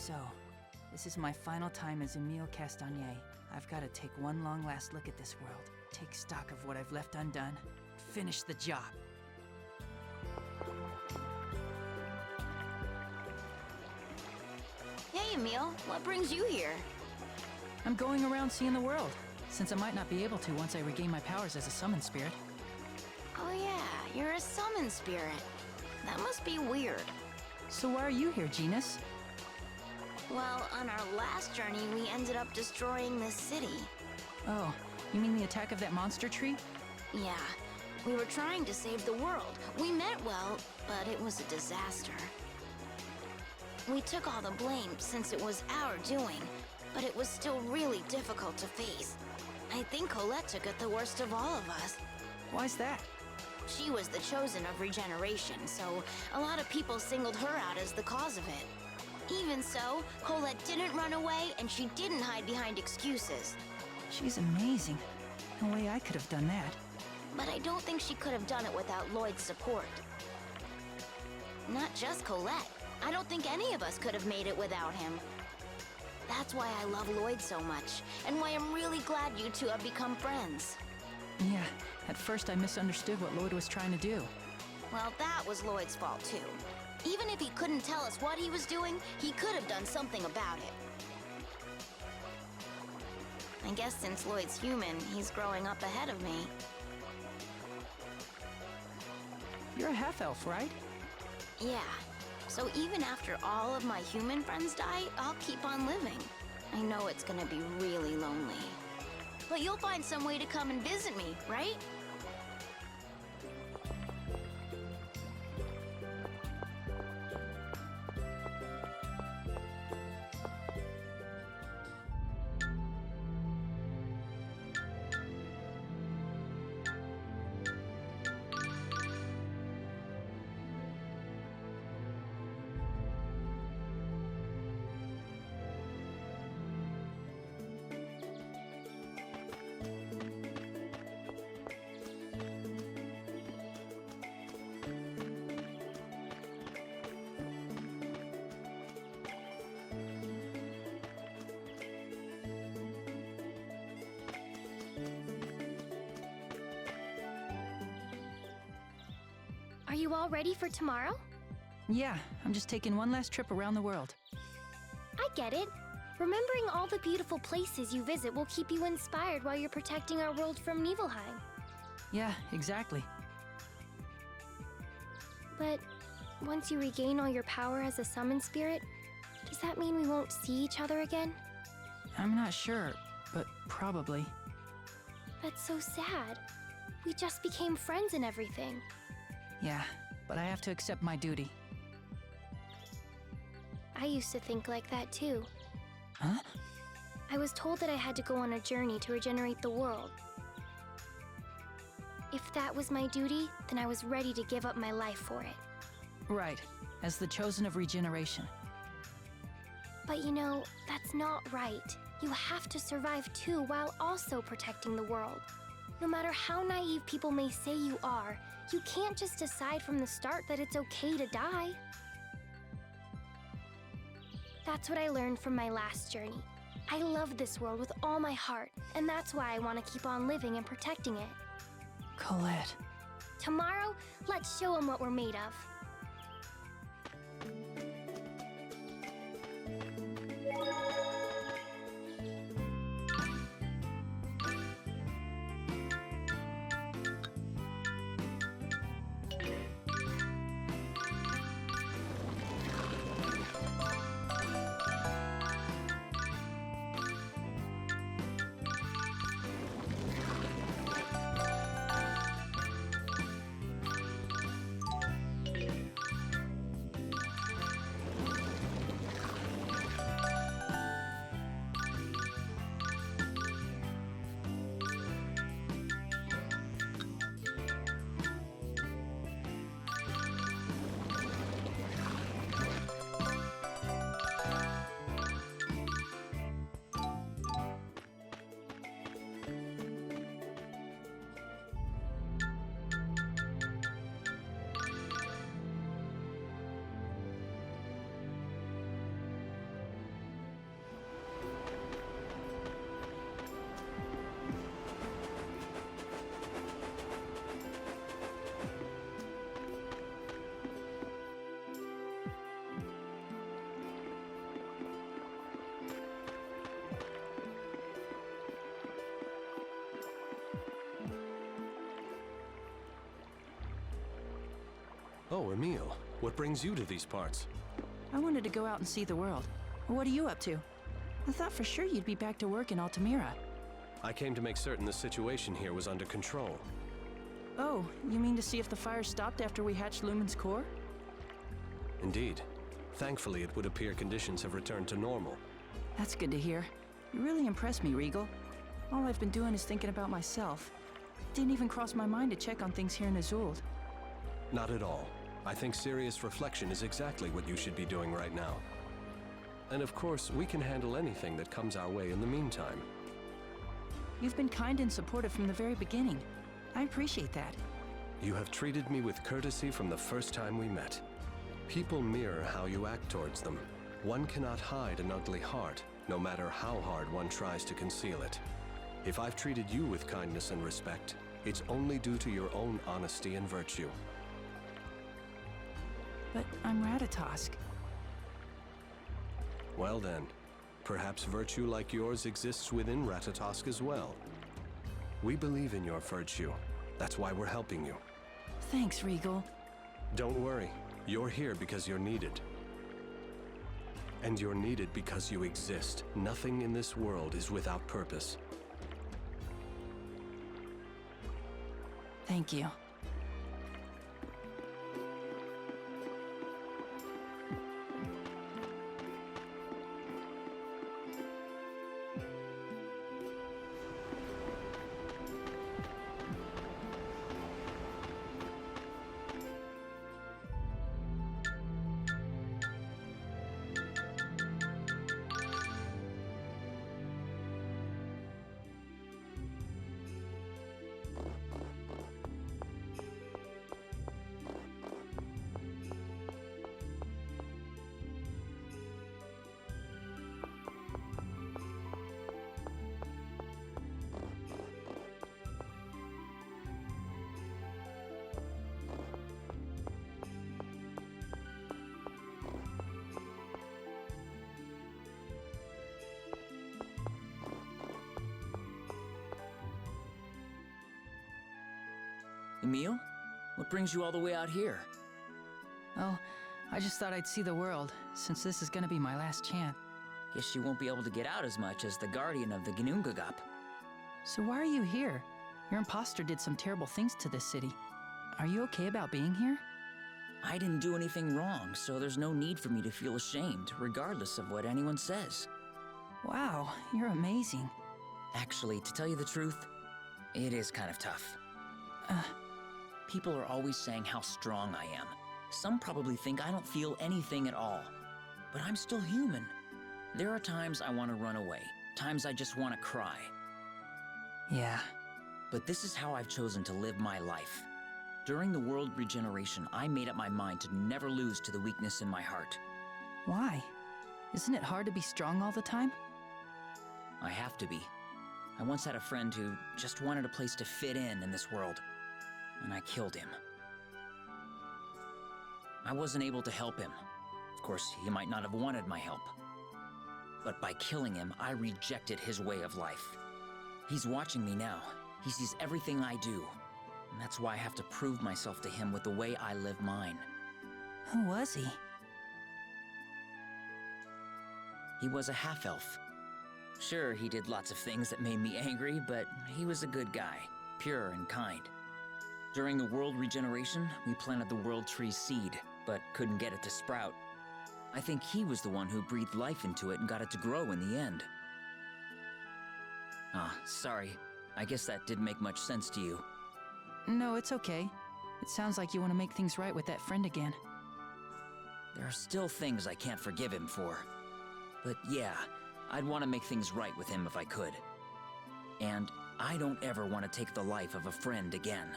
So, this is my final time as Emile Castagnier. I've got to take one long last look at this world, take stock of what I've left undone, finish the job. Hey, Emile, what brings you here? I'm going around seeing the world, since I might not be able to once I regain my powers as a summon spirit. Oh yeah, you're a summon spirit. That must be weird. So why are you here, Genis? Well, on our last journey, we ended up destroying this city. Oh, you mean the attack of that monster tree? Yeah, we were trying to save the world. We meant well, but it was a disaster. We took all the blame since it was our doing, but it was still really difficult to face. I think Colette took it the worst of all of us. Why's that? She was the chosen of regeneration, so a lot of people singled her out as the cause of it. Even so, Colette didn't run away and she didn't hide behind excuses. She's amazing. No way I could have done that. But I don't think she could have done it without Lloyd's support. Not just Colette. I don't think any of us could have made it without him. That's why I love Lloyd so much, and why I'm really glad you two have become friends. Yeah, at first I misunderstood what Lloyd was trying to do. Well, that was Lloyd's fault too. Even if he couldn't tell us what he was doing, he could have done something about it. I guess since Lloyd's human, he's growing up ahead of me. You're a half-elf, right? Yeah. So even after all of my human friends die, I'll keep on living. I know it's gonna be really lonely. But you'll find some way to come and visit me, right? Are you all ready for tomorrow? Yeah, I'm just taking one last trip around the world. I get it. Remembering all the beautiful places you visit will keep you inspired while you're protecting our world from Nibelheim. Yeah, exactly. But once you regain all your power as a summon spirit, does that mean we won't see each other again? I'm not sure, but probably. That's so sad. We just became friends and everything. Yeah, but I have to accept my duty. I used to think like that too. Huh? I was told that I had to go on a journey to regenerate the world. If that was my duty, then I was ready to give up my life for it. Right, as the chosen of regeneration. But you know, that's not right. You have to survive too while also protecting the world. No matter how naive people may say you are, you can't just decide from the start that it's okay to die. That's what I learned from my last journey. I love this world with all my heart, and that's why I want to keep on living and protecting it. Colette. Tomorrow, let's show them what we're made of. Oh, Emil, what brings you to these parts? I wanted to go out and see the world. What are you up to? I thought for sure you'd be back to work in Altamira. I came to make certain the situation here was under control. Oh, you mean to see if the fire stopped after we hatched Lumen's core? Indeed. Thankfully, it would appear conditions have returned to normal. That's good to hear. You really impressed me, Regal. All I've been doing is thinking about myself. Didn't even cross my mind to check on things here in Azul. Not at all. I think serious reflection is exactly what you should be doing right now. And of course, we can handle anything that comes our way in the meantime. You've been kind and supportive from the very beginning. I appreciate that. You have treated me with courtesy from the first time we met. People mirror how you act towards them. One cannot hide an ugly heart, no matter how hard one tries to conceal it. If I've treated you with kindness and respect, it's only due to your own honesty and virtue. But I'm Ratatosk. Well then, perhaps virtue like yours exists within Ratatosk as well. We believe in your virtue. That's why we're helping you. Thanks, Regal. Don't worry. You're here because you're needed. And you're needed because you exist. Nothing in this world is without purpose. Thank you. Emil? What brings you all the way out here? Oh, I just thought I'd see the world, since this is gonna be my last chance. Guess you won't be able to get out as much as the guardian of the Gnungagap. So why are you here? Your imposter did some terrible things to this city. Are you okay about being here? I didn't do anything wrong, so there's no need for me to feel ashamed, regardless of what anyone says. Wow, you're amazing. Actually, to tell you the truth, it is kind of tough. People are always saying how strong I am. Some probably think I don't feel anything at all. But I'm still human. There are times I want to run away, times I just want to cry. Yeah. But this is how I've chosen to live my life. During the world regeneration, I made up my mind to never lose to the weakness in my heart. Why? Isn't it hard to be strong all the time? I have to be. I once had a friend who just wanted a place to fit in this world, and I killed him. I wasn't able to help him. Of course, he might not have wanted my help. But by killing him, I rejected his way of life. He's watching me now. He sees everything I do. And that's why I have to prove myself to him with the way I live mine. Who was he? He was a half-elf. Sure, he did lots of things that made me angry, but he was a good guy, pure and kind. During the world regeneration, we planted the World Tree's seed, but couldn't get it to sprout. I think he was the one who breathed life into it and got it to grow in the end. Ah, sorry. I guess that didn't make much sense to you. No, it's okay. It sounds like you want to make things right with that friend again. There are still things I can't forgive him for. But yeah, I'd want to make things right with him if I could. And I don't ever want to take the life of a friend again.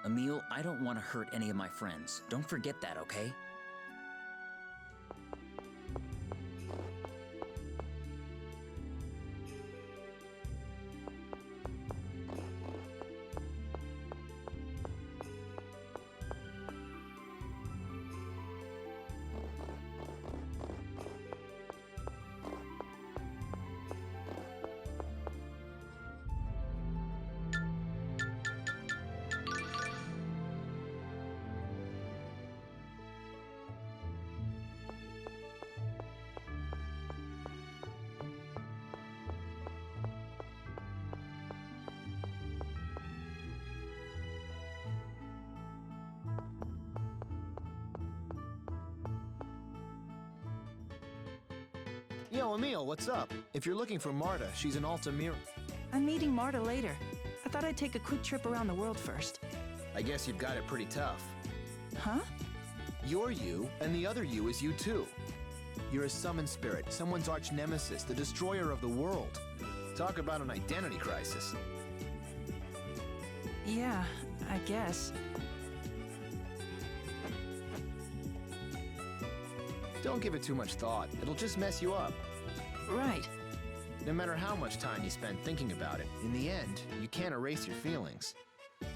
Emil, I don't want to hurt any of my friends. Don't forget that, okay? Yo, Emil, what's up? If you're looking for Marta, she's in Altamira. I'm meeting Marta later. I thought I'd take a quick trip around the world first. I guess you've got it pretty tough. Huh? You're you, and the other you is you too. You're a summoned spirit, someone's arch nemesis, the destroyer of the world. Talk about an identity crisis. Yeah, I guess. Don't give it too much thought. It'll just mess you up. Right. No matter how much time you spend thinking about it, in the end, you can't erase your feelings.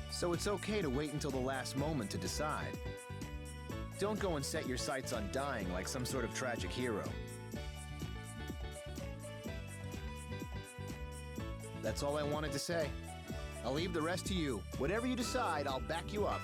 So it's okay to wait until the last moment to decide. Don't go and set your sights on dying like some sort of tragic hero. That's all I wanted to say. I'll leave the rest to you. Whatever you decide, I'll back you up.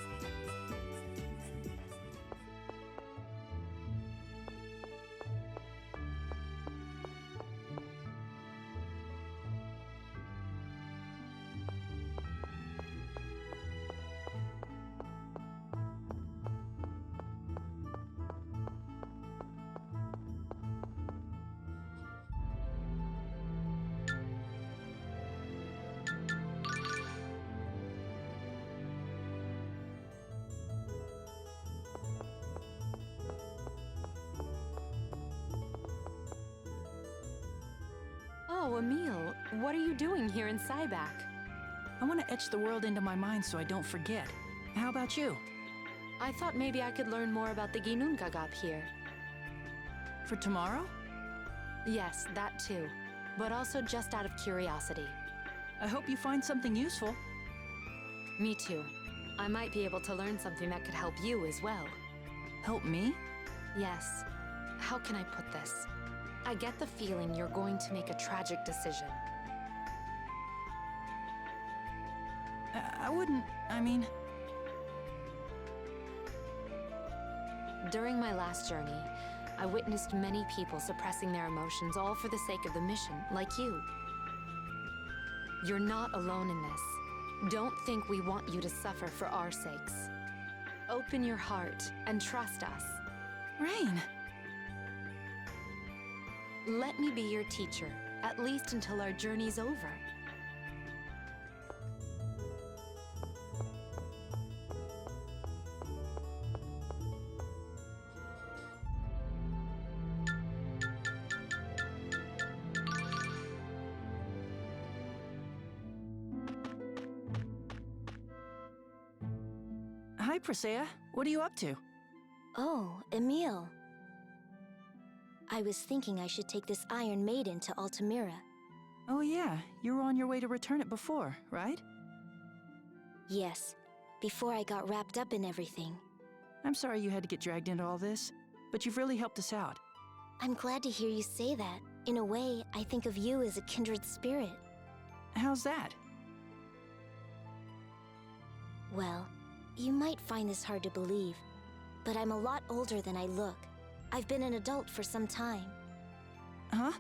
Oh, Emil, what are you doing here in Cyback? I want to etch the world into my mind so I don't forget. How about you? I thought maybe I could learn more about the Ginunkagap here. For tomorrow? Yes, that too. But also just out of curiosity. I hope you find something useful. Me too. I might be able to learn something that could help you as well. Help me? Yes. How can I put this? I get the feeling you're going to make a tragic decision. I wouldn't, I mean... During my last journey, I witnessed many people suppressing their emotions all for the sake of the mission, like you. You're not alone in this. Don't think we want you to suffer for our sakes. Open your heart and trust us. Raine! Let me be your teacher, at least until our journey's over. Hi, Presea. What are you up to? Oh, Emil. I was thinking I should take this Iron Maiden to Altamira. Oh yeah, you were on your way to return it before, right? Yes, before I got wrapped up in everything. I'm sorry you had to get dragged into all this, but you've really helped us out. I'm glad to hear you say that. In a way, I think of you as a kindred spirit. How's that? Well, you might find this hard to believe, but I'm a lot older than I look. I've been an adult for some time. Huh?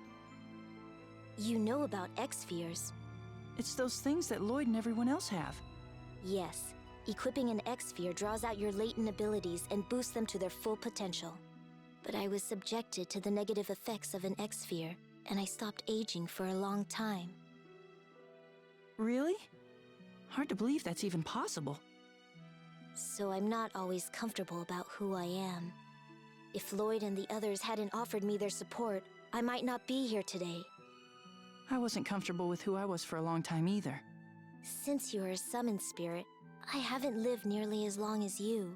You know about X-Spheres. It's those things that Lloyd and everyone else have. Yes, equipping an X-Sphere draws out your latent abilities and boosts them to their full potential. But I was subjected to the negative effects of an X-Sphere, and I stopped aging for a long time. Really? Hard to believe that's even possible. So I'm not always comfortable about who I am. If Lloyd and the others hadn't offered me their support, I might not be here today. I wasn't comfortable with who I was for a long time either. Since you're a summoned spirit, I haven't lived nearly as long as you.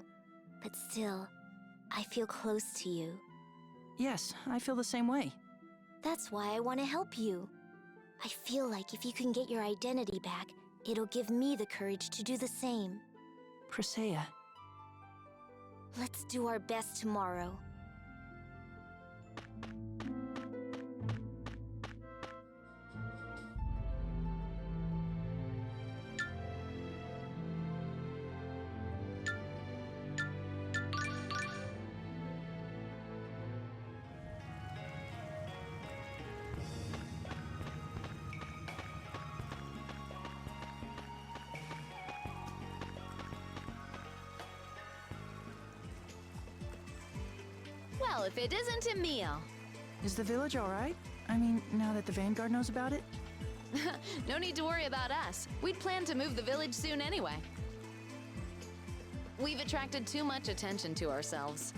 But still, I feel close to you. Yes, I feel the same way. That's why I want to help you. I feel like if you can get your identity back, it'll give me the courage to do the same. Presea. Let's do our best tomorrow. Well, if it isn't Emil. Is the village all right? I mean, now that the Vanguard knows about it? No need to worry about us. We'd planned to move the village soon anyway. We've attracted too much attention to ourselves.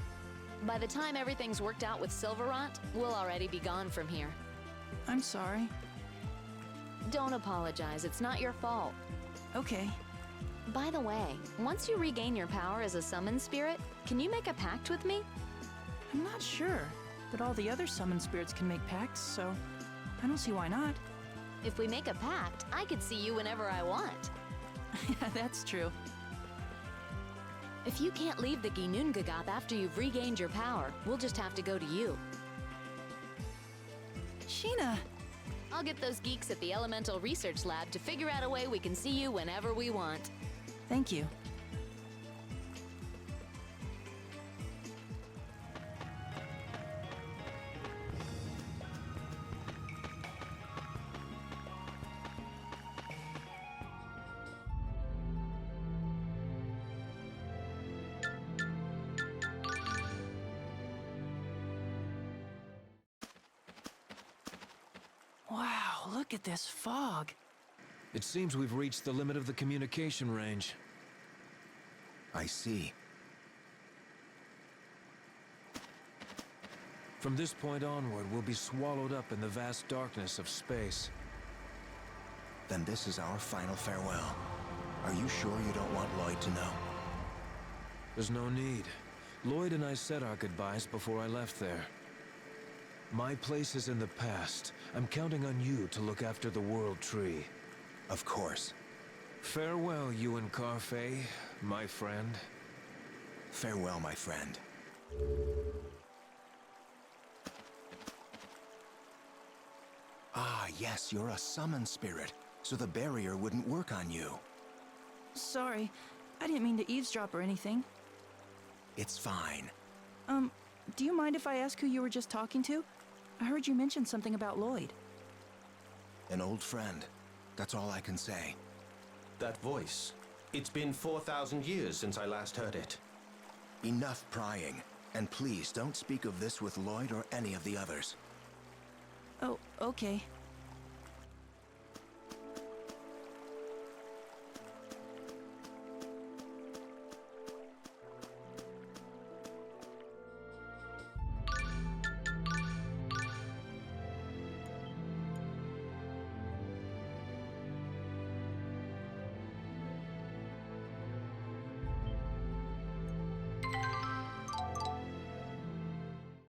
By the time everything's worked out with Silverant, we'll already be gone from here. I'm sorry. Don't apologize, it's not your fault. Okay. By the way, once you regain your power as a summon spirit, can you make a pact with me? I'm not sure, but all the other summon spirits can make pacts, so I don't see why not. If we make a pact, I could see you whenever I want. Yeah, that's true. If you can't leave the Ginnungagap after you've regained your power, we'll just have to go to you. Sheena! I'll get those geeks at the Elemental Research Lab to figure out a way we can see you whenever we want. Thank you. Wow, look at this fog. It seems we've reached the limit of the communication range. I see. From this point onward, we'll be swallowed up in the vast darkness of space. Then this is our final farewell. Are you sure you don't want Lloyd to know? There's no need. Lloyd and I said our goodbyes before I left there. My place is in the past. I'm counting on you to look after the World Tree. Of course. Farewell, Yuan Carfei, my friend. Farewell, my friend. Ah, yes, you're a summon spirit, so the barrier wouldn't work on you. Sorry, I didn't mean to eavesdrop or anything. It's fine. Do you mind if I ask who you were just talking to? I heard you mention something about Lloyd. An old friend. That's all I can say. That voice. It's been 4,000 years since I last heard it. Enough prying. And please don't speak of this with Lloyd or any of the others. Oh, okay.